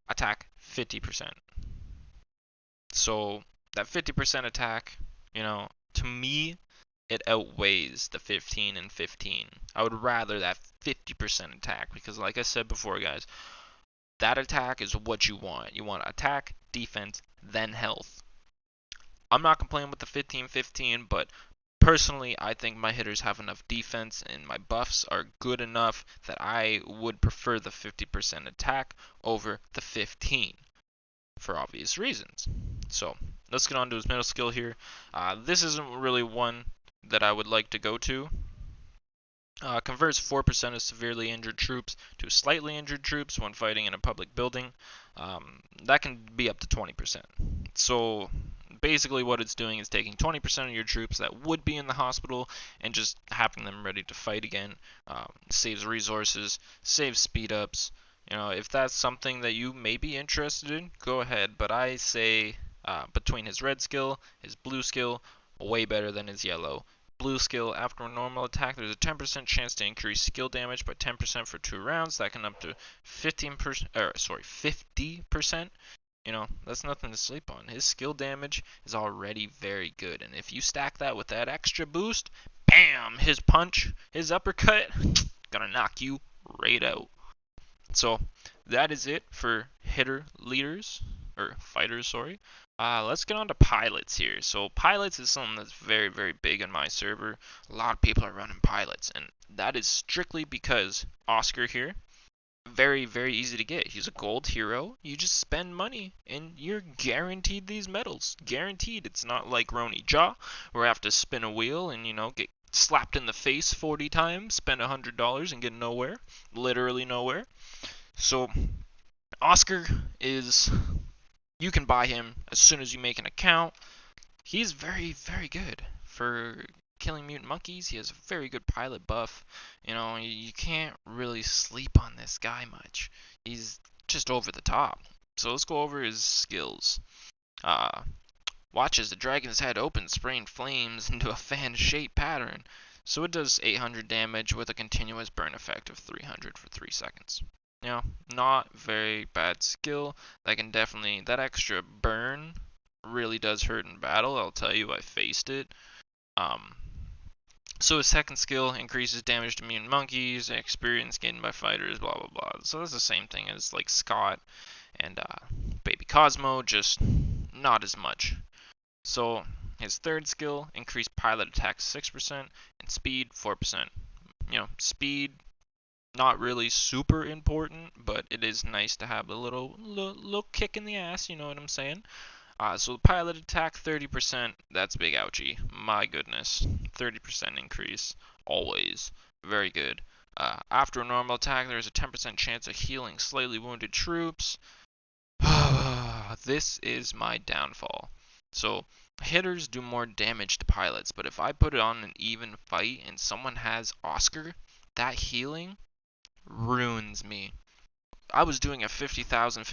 attack 50%. So that 50% attack, to me, it outweighs the 15 and 15. I would rather that 50% attack because, like I said before, guys, that attack is what you want. You want attack, defense, then health. I'm not complaining with the 15-15, but personally, I think my hitters have enough defense and my buffs are good enough that I would prefer the 50% attack over the 15 for obvious reasons. So let's get on to his middle skill here. This isn't really one that I would like to go to. Converts 4% of severely injured troops to slightly injured troops when fighting in a public building. That can be up to 20%. So basically what it's doing is taking 20% of your troops that would be in the hospital and just having them ready to fight again. Saves resources, saves speed ups. If that's something that you may be interested in, go ahead. But I say between his red skill, his blue skill, way better than his yellow. Blue skill, after a normal attack, there's a 10% chance to increase skill damage by 10% for 2 rounds. That can up to 50%. That's nothing to sleep on. His skill damage is already very good. And if you stack that with that extra boost, bam, his punch, his uppercut, gonna knock you right out. So that is it for fighters, sorry. Let's get on to pilots here. So pilots is something that's very, very big in my server. A lot of people are running pilots, and that is strictly because Oscar here, very, very easy to get. He's a gold hero. You just spend money, and you're guaranteed these medals. Guaranteed. It's not like Ronin Jaw, where I have to spin a wheel and, get slapped in the face 40 times, spend $100 and get nowhere. Literally nowhere. So Oscar is... You can buy him as soon as you make an account. He's very, very good for killing mutant monkeys. He has a very good pilot buff. You can't really sleep on this guy much. He's just over the top. So let's go over his skills. Watch as the dragon's head opens, spraying flames into a fan-shaped pattern. So it does 800 damage with a continuous burn effect of 300 for 3 seconds. Not very bad skill. That extra burn really does hurt in battle. I'll tell you, I faced it. Um, so his second skill increases damage to mutant monkeys, experience gained by fighters, blah blah blah. So that's the same thing as like Scott and Baby Cosmo, just not as much. So his third skill increased pilot attack 6% and speed 4%. Speed not really super important, but it is nice to have a little kick in the ass. You know what I'm saying? So the pilot attack 30%. That's big ouchie. My goodness, 30% increase always very good. After a normal attack, there's a 10% chance of healing slightly wounded troops. This is my downfall. So hitters do more damage to pilots, but if I put it on an even fight and someone has Oscar, that healing ruins me. I was doing a 50,000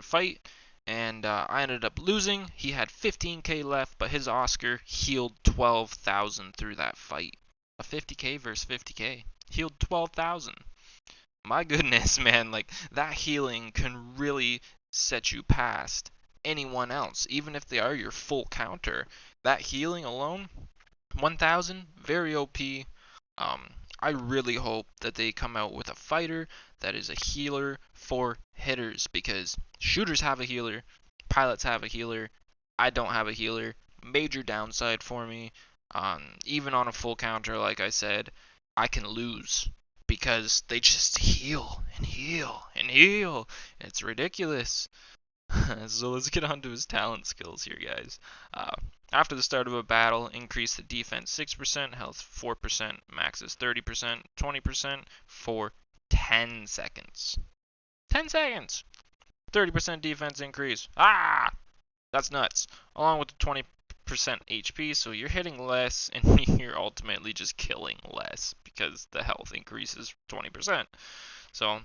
fight, and I ended up losing. He had 15k left, but his Oscar healed 12,000 through that fight. A 50k versus 50k. Healed 12,000. My goodness, man, like that healing can really set you past anyone else, even if they are your full counter. That healing alone, 1,000, very OP. I really hope that they come out with a fighter that is a healer for hitters, because shooters have a healer, pilots have a healer, I don't have a healer. Major downside for me. Even on a full counter, like I said, I can lose because they just heal and heal and heal. It's ridiculous. So let's get on to his talent skills here, guys. After the start of a battle, increase the defense 6%, health 4%, max is 30%, 20% for 10 seconds. 10 seconds! 30% defense increase. Ah! That's nuts. Along with the 20% HP, so you're hitting less and you're ultimately just killing less because the health increases 20%. So,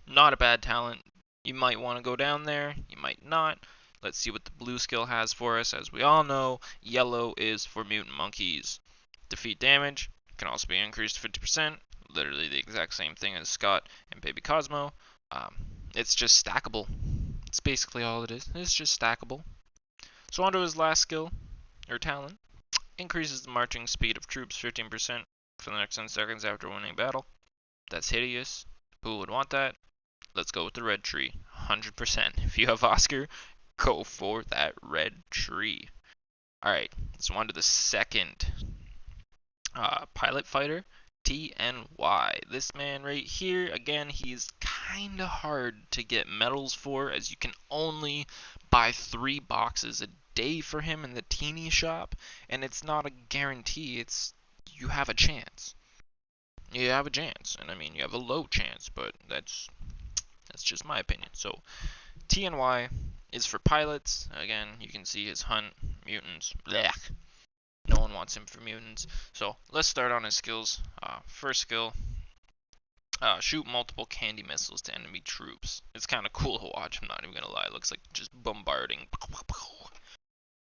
not a bad talent. You might want to go down there, you might not. Let's see what the blue skill has for us. As we all know, yellow is for mutant monkeys. Defeat damage can also be increased to 50%. Literally the exact same thing as Scott and Baby Cosmo. It's just stackable. It's basically all it is. It's just stackable. So on to his last skill, or talent. Increases the marching speed of troops 15% for the next 10 seconds after winning battle. That's hideous. Who would want that? Let's go with the red tree. 100%. If you have Oscar, go for that red tree. Alright, so on to the second pilot fighter, TNY. This man right here, again, he's kind of hard to get medals for, as you can only buy 3 boxes a day for him in the teeny shop, and it's not a guarantee, it's you have a chance. You have a chance, and I mean, you have a low chance, but that's just my opinion. So TNY is for pilots. Again, you can see his hunt, mutants, blech. No one wants him for mutants. So let's start on his skills. First skill, shoot multiple candy missiles to enemy troops. It's kind of cool to watch, I'm not even going to lie. It looks like just bombarding.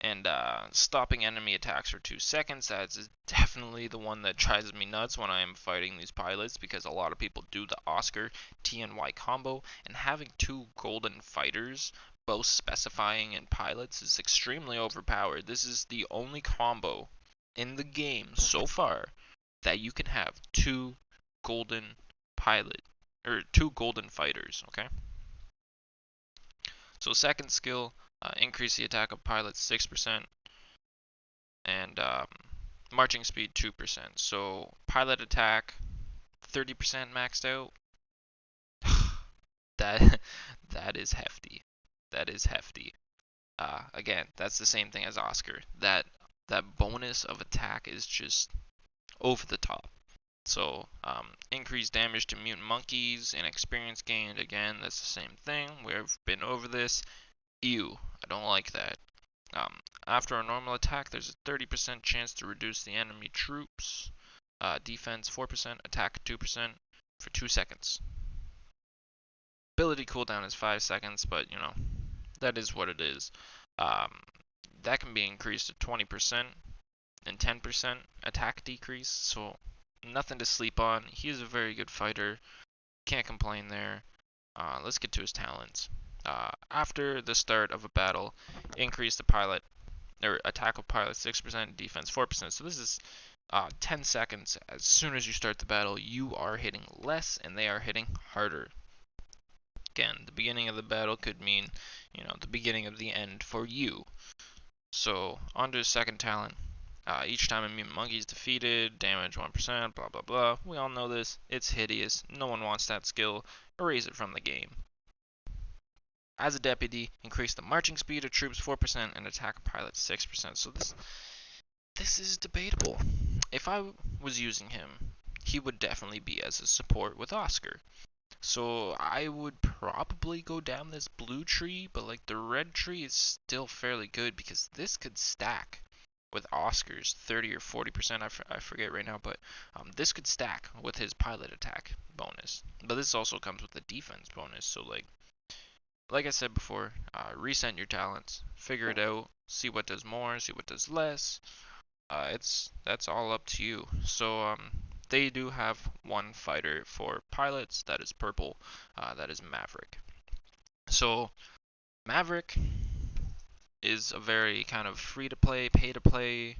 And stopping enemy attacks for 2 seconds. That's definitely the one that drives me nuts when I am fighting these pilots, because a lot of people do the Oscar TNY combo, and having 2 golden fighters both specifying in pilots is extremely overpowered. This is the only combo in the game so far that you can have 2 golden pilot, or 2 golden fighters, okay? So second skill, increase the attack of pilots 6% and marching speed 2%. So pilot attack 30% maxed out. that is hefty. That is hefty. Again, that's the same thing as Oscar. That bonus of attack is just over the top. So increased damage to mutant monkeys and experience gained. Again, that's the same thing. We've been over this. Ew, I don't like that. After a normal attack, there's a 30% chance to reduce the enemy troops. Defense 4%, attack 2% for 2 seconds. Ability cooldown is 5 seconds, but that is what it is. That can be increased to 20% and 10% attack decrease, so nothing to sleep on. He is a very good fighter. Can't complain there. Let's get to his talents. After the start of a battle, increase the pilot or attack of pilot 6%, defense 4%. So this is 10 seconds. As soon as you start the battle, you are hitting less and they are hitting harder. Again, the beginning of the battle could mean, the beginning of the end for you. So, on to the second talent. Each time a mutant monkey is defeated, damage 1%, blah blah blah. We all know this. It's hideous. No one wants that skill. Erase it from the game. As a deputy, increase the marching speed of troops 4% and attack pilots 6%. So this is debatable. If I was using him, he would definitely be as a support with Oscar. So I would probably go down this blue tree, but like the red tree is still fairly good because this could stack with Oscar's 30 or 40%. I forget right now, but this could stack with his pilot attack bonus. But this also comes with the defense bonus. So like I said before, reset your talents, figure it out, see what does more, see what does less. That's all up to you. So they do have one fighter for pilots that is purple, that is Maverick. So Maverick is a very kind of free to play, pay to play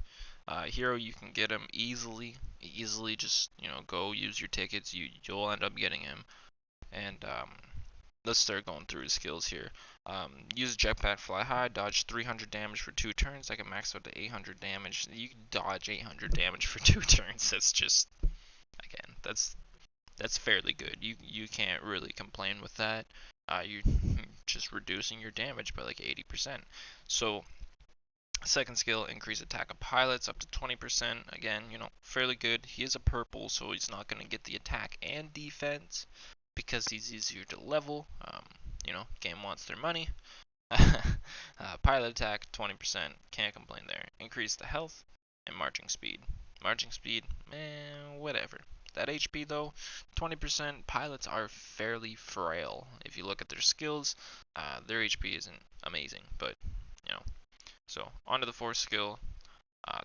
hero. You can get him easily. Just go use your tickets. You'll end up getting him. And let's start going through his skills here. Use jetpack, fly high, dodge 300 damage for 2 turns. I can max out to 800 damage. You can dodge 800 damage for 2 turns. That's just, again, that's fairly good. You can't really complain with that. You're just reducing your damage by like 80%. So second skill, increase attack of pilots up to 20%. Again, fairly good. He is a purple, so he's not going to get the attack and defense because he's easier to level. Game wants their money. Pilot attack 20%. Can't complain there. Increase the health and marching speed. Marching speed, whatever. That HP though, 20%. Pilots are fairly frail. If you look at their skills, their HP isn't amazing, but So onto the fourth skill,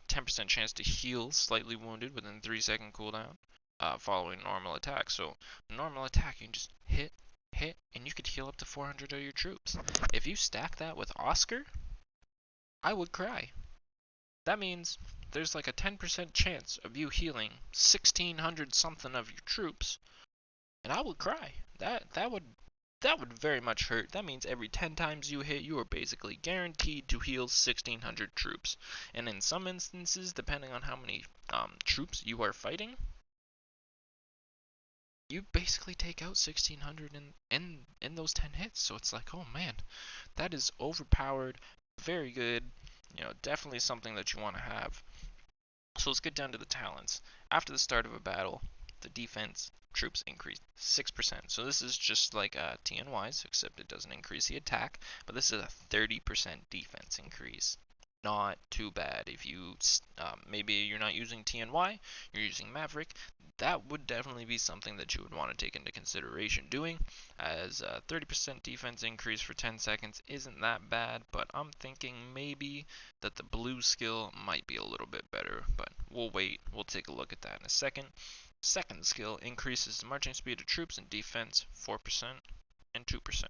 10% chance to heal slightly wounded within 3-second cooldown, following normal attack. So normal attack, you can just hit, and you could heal up to 400 of your troops. If you stack that with Oscar, I would cry. That means there's like a 10% chance of you healing 1600 something of your troops, and I would cry. That would very much hurt. That means every 10 times you hit, you are basically guaranteed to heal 1600 troops. And in some instances, depending on how many troops you are fighting, you basically take out 1600 in those 10 hits. So it's like, oh man, that is overpowered, very good, definitely something that you want to have. So let's get down to the talents. After the start of a battle, the defense troops increase 6%. So this is just like TNY's, except it doesn't increase the attack, but this is a 30% defense increase. Not too bad. If you maybe you're not using TNY, you're using Maverick, that would definitely be something that you would want to take into consideration doing, as a 30% defense increase for 10 seconds isn't that bad, but I'm thinking maybe that the blue skill might be a little bit better, but we'll wait. We'll take a look at that in a second. Second skill increases the marching speed of troops and defense 4% and 2%.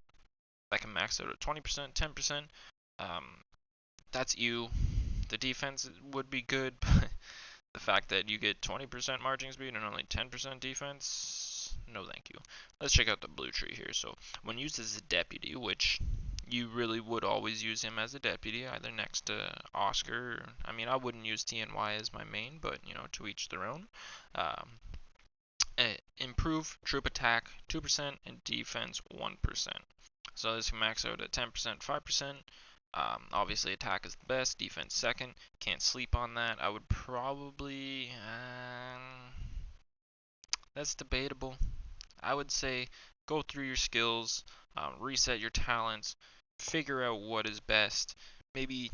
That can max out at 20%, 10%. That's you. The defense would be good, but the fact that you get 20% marching speed and only 10% defense, no thank you. Let's check out the blue tree here. So when used as a deputy, which you really would always use him as a deputy, either next to Oscar. I wouldn't use TNY as my main, but to each their own. Improve troop attack 2% and defense 1%. So this can max out at 10%, 5%. Obviously attack is the best, defense second. Can't sleep on that. I would probably, that's debatable. I would say go through your skills, reset your talents, figure out what is best. Maybe,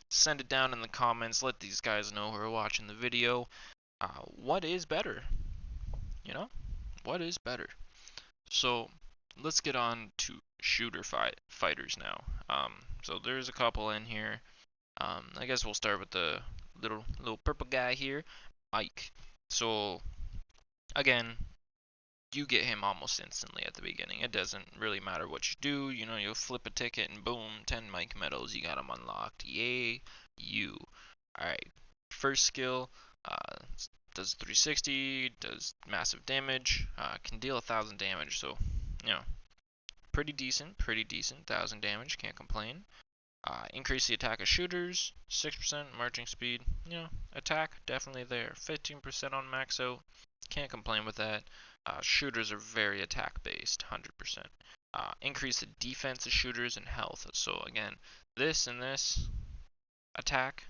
send it down in the comments. Let these guys know who are watching the video. What is better? What is better? So let's get on to shooter fighters now. So there's a couple in here. I guess we'll start with the little purple guy here, Ike. So again, you get him almost instantly at the beginning. It doesn't really matter what you do. You know, you'll flip a ticket and boom, 10 Mike medals. You got him unlocked. Yay, you. Alright, first skill does 360, does massive damage, can deal 1,000 damage. So, you know, pretty decent, 1,000 damage, can't complain. Increase the attack of shooters, 6% marching speed, you know, attack definitely there. 15% on max out, can't complain with that. Shooters are very attack based, 100%. Increase the defense of shooters and health. So again, this and this attack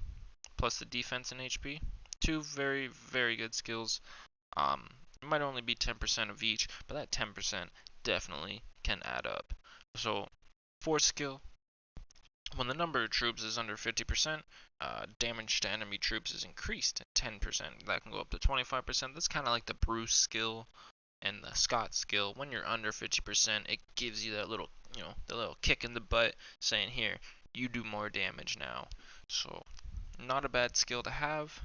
plus the defense and HP, two very, very good skills. It might only be 10% of each, but that 10% definitely can add up. So, fourth skill, when the number of troops is under 50%, damage to enemy troops is increased at 10%. That can go up to 25%. That's kind of like the Bruce skill and the Scott skill. When you're under 50%, it gives you that little, you know, the little kick in the butt saying, here, you do more damage now. So, not a bad skill to have.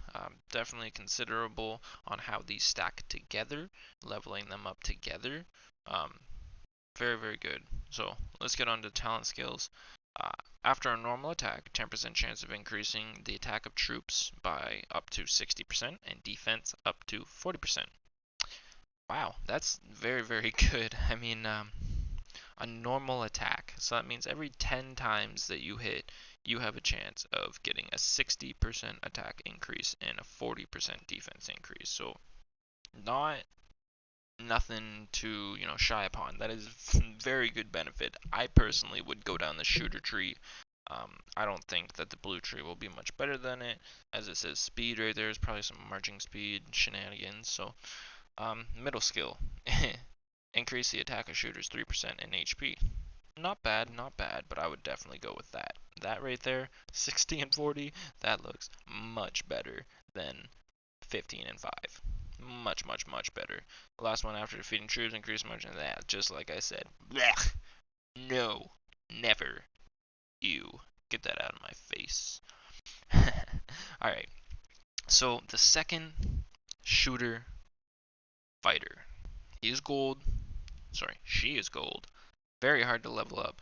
Definitely considerable on how these stack together, leveling them up together. Very, very good. So let's get on to talent skills. After a normal attack, 10% chance of increasing the attack of troops by up to 60% and defense up to 40%. Wow, that's very, very good. I mean, a normal attack. So that means every 10 times that you hit, you have a chance of getting a 60% attack increase and a 40% defense increase. So not nothing to, you know, shy upon. That is very good benefit. I personally would go down the shooter tree. I don't think that the blue tree will be much better than it. As it says speed right there, is probably some marching speed shenanigans. So middle skill. Increase the attack of shooters 3% in HP. Not bad, not bad, but I would definitely go with that. That right there, 60 and 40, that looks much better than 15 and 5. Much, much, much better. The last one, after defeating troops, increase margin of that, just like I said. Blech. No, never. Ew. Get that out of my face. Alright, so the second shooter fighter. He is gold. Sorry, she is gold. Very hard to level up.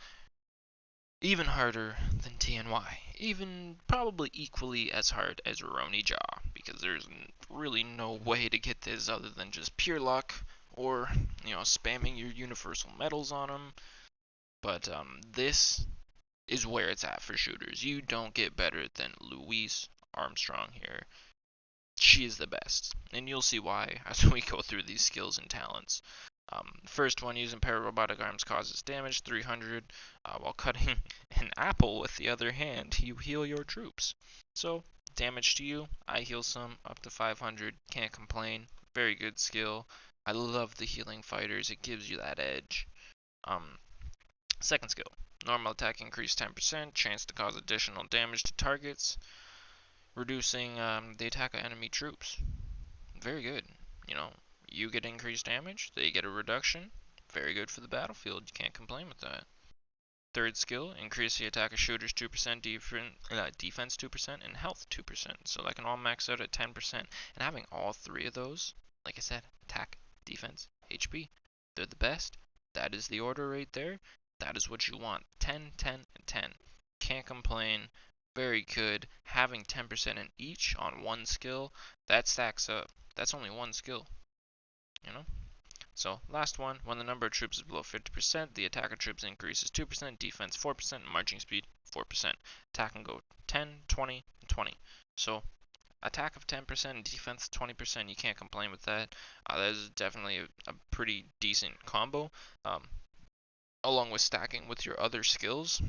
Even harder than TNY. Even probably equally as hard as Ronin Jaw, because there's really no way to get this other than just pure luck or, you know, spamming your universal medals on them. But this is where it's at for shooters. You don't get better than Louise Armstrong here. She is the best, and you'll see why as we go through these skills and talents. First one, using pararobotic arms causes damage, 300, while cutting an apple with the other hand. You heal your troops. So, damage to you, I heal some, up to 500, can't complain. Very good skill. I love the healing fighters, it gives you that edge. Second skill, normal attack increase 10%, chance to cause additional damage to targets, reducing the attack of enemy troops. Very good. You know, you get increased damage, they get a reduction. Very good for the battlefield. You can't complain with that. Third skill, increase the attack of shooters 2%, defense 2%, and health 2%. So that can all max out at 10%. And having all three of those, like I said, attack, defense, HP, they're the best. That is the order right there. That is what you want. 10, 10, and 10. Can't complain. Very good. Having 10% in each on one skill, that stacks up. That's only one skill. You know? So, last one, when the number of troops is below 50%, the attack of troops increases 2%, defense 4%, and marching speed 4%. Attack can go 10, 20, and 20. So, attack of 10% and defense 20%, you can't complain with that. That is definitely a pretty decent combo. Along with stacking with your other skills,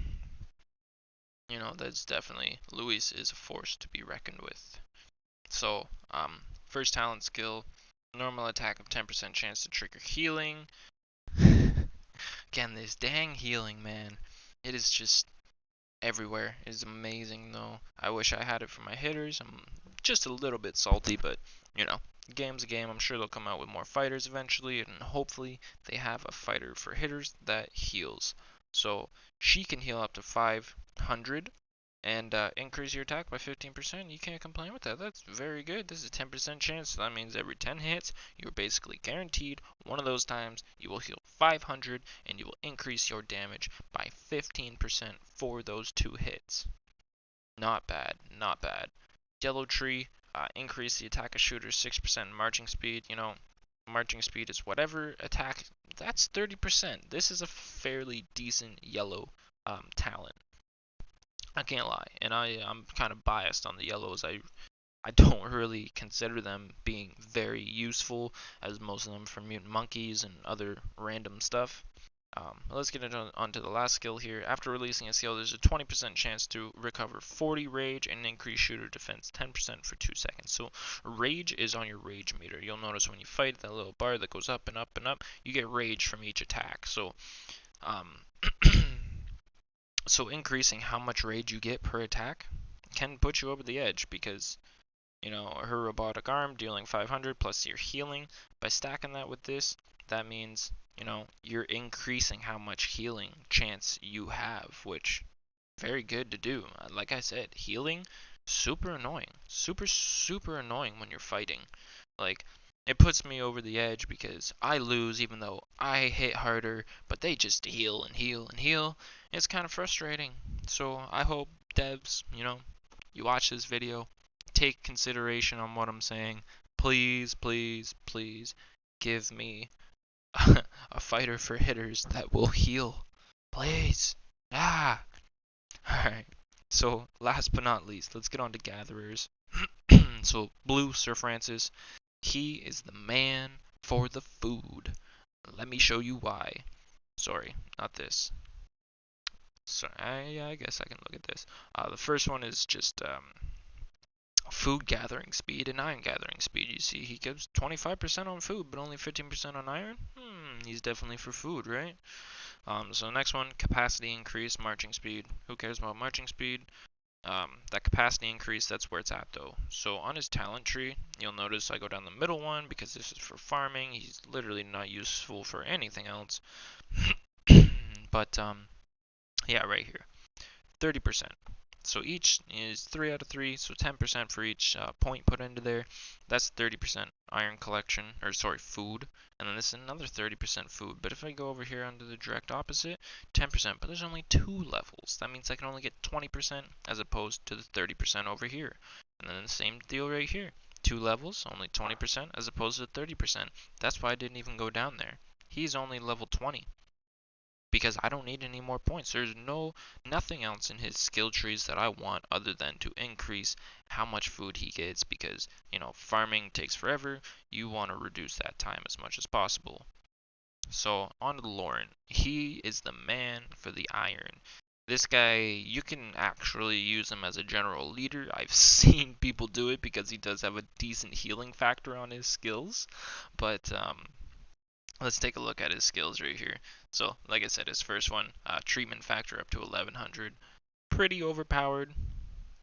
you know, that's definitely, Luis is a force to be reckoned with. So, first talent skill, normal attack of 10% chance to trigger healing. Again, this dang healing, man. It is just everywhere. It is amazing, though. I wish I had it for my hitters. I'm just a little bit salty, but, you know, game's a game. I'm sure they'll come out with more fighters eventually, and hopefully they have a fighter for hitters that heals. So, she can heal up to 500, and increase your attack by 15%. You can't complain with that. That's very good. This is a 10% chance, so that means every 10 hits, you're basically guaranteed one of those times you will heal 500 and you will increase your damage by 15% for those 2 hits. Not bad, not bad. Yellow Tree, increase the attack of shooters 6% marching speed. You know, marching speed is whatever attack, that's 30%. This is a fairly decent yellow talent. I can't lie, and I'm kind of biased on the yellows. I don't really consider them being very useful, as most of them for mutant monkeys and other random stuff. Let's get onto the last skill here. After releasing a skill, there's a 20% chance to recover 40 rage and increase shooter defense 10% for 2 seconds. So rage is on your rage meter. You'll notice when you fight, that little bar that goes up and up and up, you get rage from each attack. So so increasing how much rage you get per attack can put you over the edge, because you know, her robotic arm dealing 500 plus your healing. By stacking that with this, that means, you know, you're increasing how much healing chance you have, which very good to do. Like I said, healing super annoying. Super annoying when you're fighting. Like, it puts me over the edge because I lose even though I hit harder, but they just heal and heal and heal. It's kind of frustrating. So I hope devs, you know, you watch this video, take consideration on what I'm saying. Please, please, please give me a fighter for hitters that will heal. Please. Alright. So, last but not least, let's get on to gatherers. So, Blue Sir Francis, he is the man for the food. Let me show you why. Sorry, not this. So, I guess I can look at this. The first one is just food gathering speed and iron gathering speed. You see he gives 25% on food but only 15% on iron. He's definitely for food, right? So next one, capacity increase, marching speed. Who cares about marching speed? That capacity increase, that's where it's at though. So on his talent tree, you'll notice I go down the middle one because this is for farming. He's literally not useful for anything else. But yeah, right here, 30%. So each is 3 out of 3, so 10% for each point put into there. That's 30% iron collection, or sorry, food. And then this is another 30% food. But if I go over here onto the direct opposite, 10%. But there's only 2 levels. That means I can only get 20% as opposed to the 30% over here. And then the same deal right here. 2 levels, only 20% as opposed to 30%. That's why I didn't even go down there. He's only level 20. Because I don't need any more points. There's nothing else in his skill trees that I want other than to increase how much food he gets, because, you know, farming takes forever. You want to reduce that time as much as possible. So, on to Lauren. He is the man for the iron. This guy, you can actually use him as a general leader. I've seen people do it because he does have a decent healing factor on his skills. But, let's take a look at his skills right here. So, like I said, his first one, treatment factor up to 1100. Pretty overpowered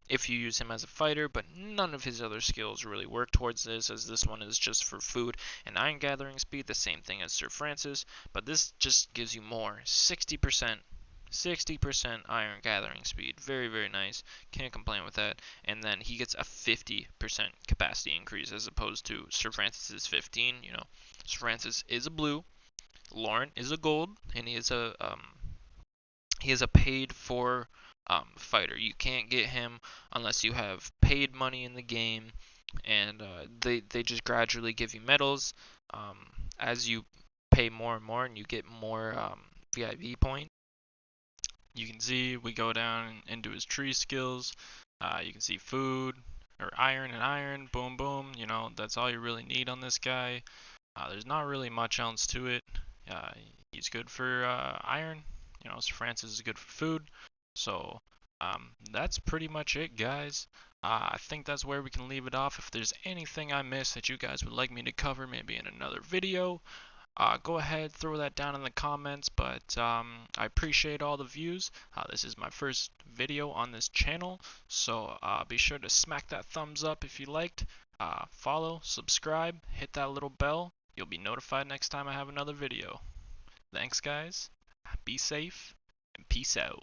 if you use him as a fighter, but none of his other skills really work towards this, as this one is just for food. And iron gathering speed, the same thing as Sir Francis, but this just gives you more. 60% iron gathering speed. Very nice. Can't complain with that. And then he gets a 50% capacity increase as opposed to Sir Francis's 15. You know, Sir Francis is a blue, Lauren is a gold, and he is a paid for fighter. You can't get him unless you have paid money in the game, and they just gradually give you medals as you pay more and more, and you get more VIP points. You can see we go down into his tree skills. You can see food or iron and iron. Boom, boom. You know, that's all you really need on this guy. There's not really much else to it. He's good for iron. You know, Sir Francis is good for food. So that's pretty much it, guys. I think that's where we can leave it off. If there's anything I missed that you guys would like me to cover, maybe in another video, go ahead, throw that down in the comments. But I appreciate all the views. This is my first video on this channel, so be sure to smack that thumbs up if you liked. Follow, subscribe, hit that little bell. You'll be notified next time I have another video. Thanks, guys. Be safe, and peace out.